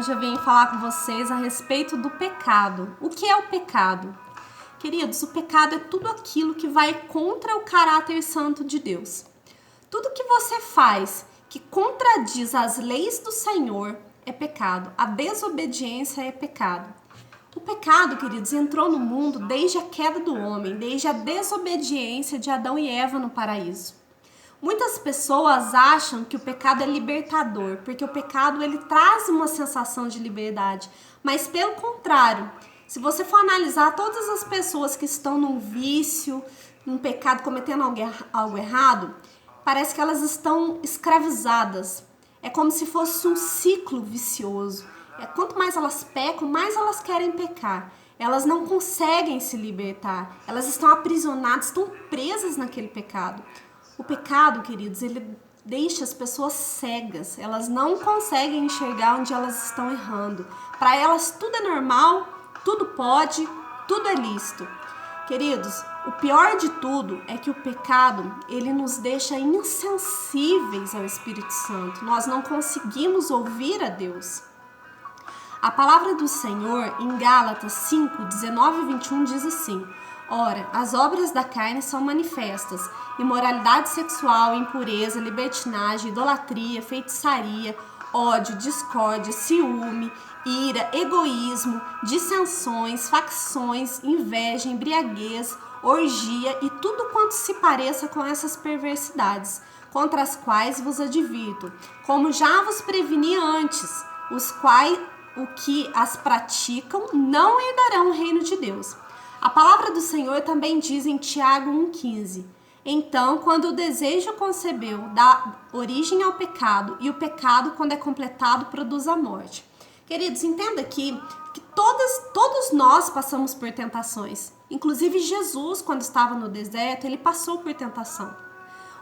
Hoje eu vim falar com vocês a respeito do pecado. O que é o pecado? Queridos, o pecado é tudo aquilo que vai contra o caráter santo de Deus. Tudo que você faz que contradiz as leis do Senhor é pecado. A desobediência é pecado. O pecado, queridos, entrou no mundo desde a queda do homem, desde a desobediência de Adão e Eva no paraíso. Muitas pessoas acham que o pecado é libertador, porque o pecado ele traz uma sensação de liberdade, mas pelo contrário, se você for analisar todas as pessoas que estão num vício, num pecado, cometendo algo errado, parece que elas estão escravizadas. É como se fosse um ciclo vicioso. Quanto mais elas pecam, mais elas querem pecar. Elas não conseguem se libertar. Elas estão aprisionadas, estão presas naquele pecado. O pecado, queridos, ele deixa as pessoas cegas. Elas não conseguem enxergar onde elas estão errando. Para elas tudo é normal, tudo pode, tudo é lícito. Queridos, o pior de tudo é que o pecado, ele nos deixa insensíveis ao Espírito Santo. Nós não conseguimos ouvir a Deus. A palavra do Senhor, em Gálatas 5, 19 e 21, diz assim: Ora, as obras da carne são manifestas: imoralidade sexual, impureza, libertinagem, idolatria, feitiçaria, ódio, discórdia, ciúme, ira, egoísmo, dissensões, facções, inveja, embriaguez, orgia e tudo quanto se pareça com essas perversidades, contra as quais vos advirto, como já vos preveni antes, os quais o que as praticam não herdarão o reino de Deus. A palavra do Senhor também diz em Tiago 1,15: Então, quando o desejo concebeu, dá origem ao pecado, e o pecado, quando é completado, produz a morte. Queridos, entenda aqui que todos nós passamos por tentações. Inclusive Jesus, quando estava no deserto, ele passou por tentação.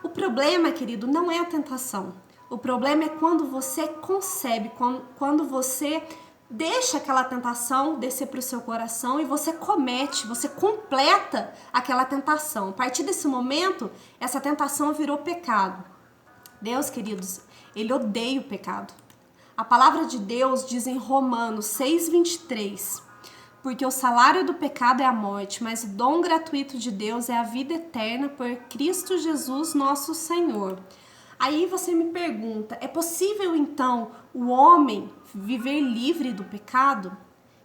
O problema, querido, não é a tentação. O problema é quando você concebe, quando você deixa aquela tentação descer para o seu coração e você comete, você completa aquela tentação. A partir desse momento, essa tentação virou pecado. Deus, queridos, ele odeia o pecado. A palavra de Deus diz em Romanos 6,23: Porque o salário do pecado é a morte, mas o dom gratuito de Deus é a vida eterna por Cristo Jesus, nosso Senhor. Aí você me pergunta, é possível então o homem viver livre do pecado?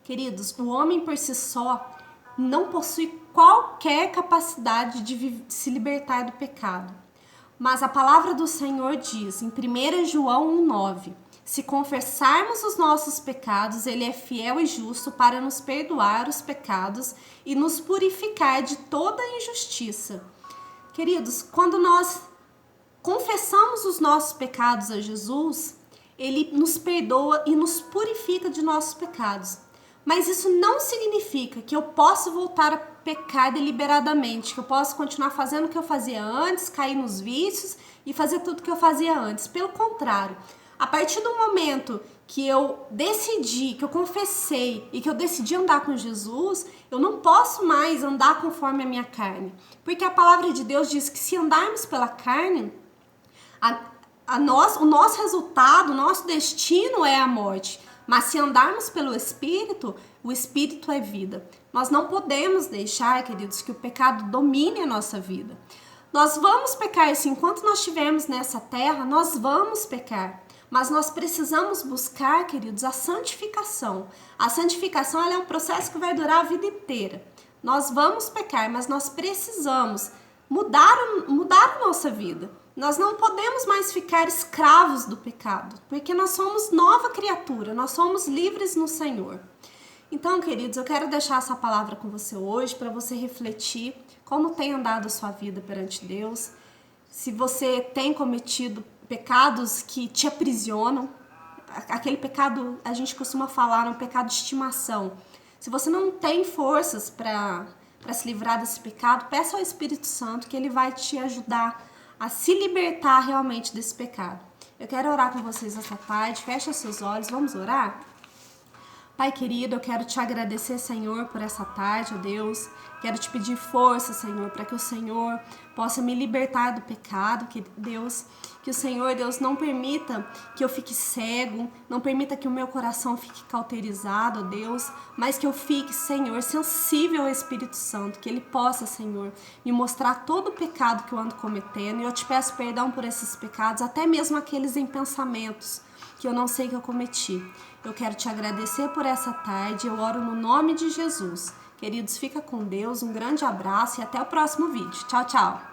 Queridos, o homem por si só não possui qualquer capacidade de se libertar do pecado. Mas a palavra do Senhor diz em 1 João 1,9: Se confessarmos os nossos pecados, Ele é fiel e justo para nos perdoar os pecados e nos purificar de toda injustiça. Queridos, quando nós confessamos os nossos pecados a Jesus, Ele nos perdoa e nos purifica de nossos pecados. Mas isso não significa que eu posso voltar a pecar deliberadamente, que eu posso continuar fazendo o que eu fazia antes, cair nos vícios e fazer tudo o que eu fazia antes. Pelo contrário, a partir do momento que eu decidi, que eu confessei e que eu decidi andar com Jesus, eu não posso mais andar conforme a minha carne. Porque a palavra de Deus diz que se andarmos pela carne, o nosso resultado, o nosso destino é a morte. Mas se andarmos pelo Espírito, o Espírito é vida. Nós não podemos deixar, queridos, que o pecado domine a nossa vida. Nós vamos pecar, assim, enquanto nós estivermos nessa terra, nós vamos pecar. Mas nós precisamos buscar, queridos, a santificação. A santificação ela é um processo que vai durar a vida inteira. Nós vamos pecar, mas nós precisamos mudar a nossa vida. Nós não podemos mais ficar escravos do pecado, porque nós somos nova criatura, nós somos livres no Senhor. Então, queridos, eu quero deixar essa palavra com você hoje para você refletir como tem andado a sua vida perante Deus, se você tem cometido pecados que te aprisionam, aquele pecado, a gente costuma falar, é um pecado de estimação. Se você não tem forças para se livrar desse pecado, peça ao Espírito Santo que ele vai te ajudar a se libertar realmente desse pecado. Eu quero orar com vocês essa tarde, fecha seus olhos, vamos orar? Pai querido, eu quero te agradecer, Senhor, por essa tarde, ó Deus. Quero te pedir força, Senhor, para que o Senhor possa me libertar do pecado, que Deus, que o Senhor, Deus, não permita que eu fique cego, não permita que o meu coração fique cauterizado, ó Deus, mas que eu fique, Senhor, sensível ao Espírito Santo, que Ele possa, Senhor, me mostrar todo o pecado que eu ando cometendo, e eu te peço perdão por esses pecados, até mesmo aqueles em pensamentos que eu não sei que eu cometi. Eu quero te agradecer por essa tarde, eu oro no nome de Jesus. Queridos, fica com Deus, um grande abraço e até o próximo vídeo. Tchau, tchau!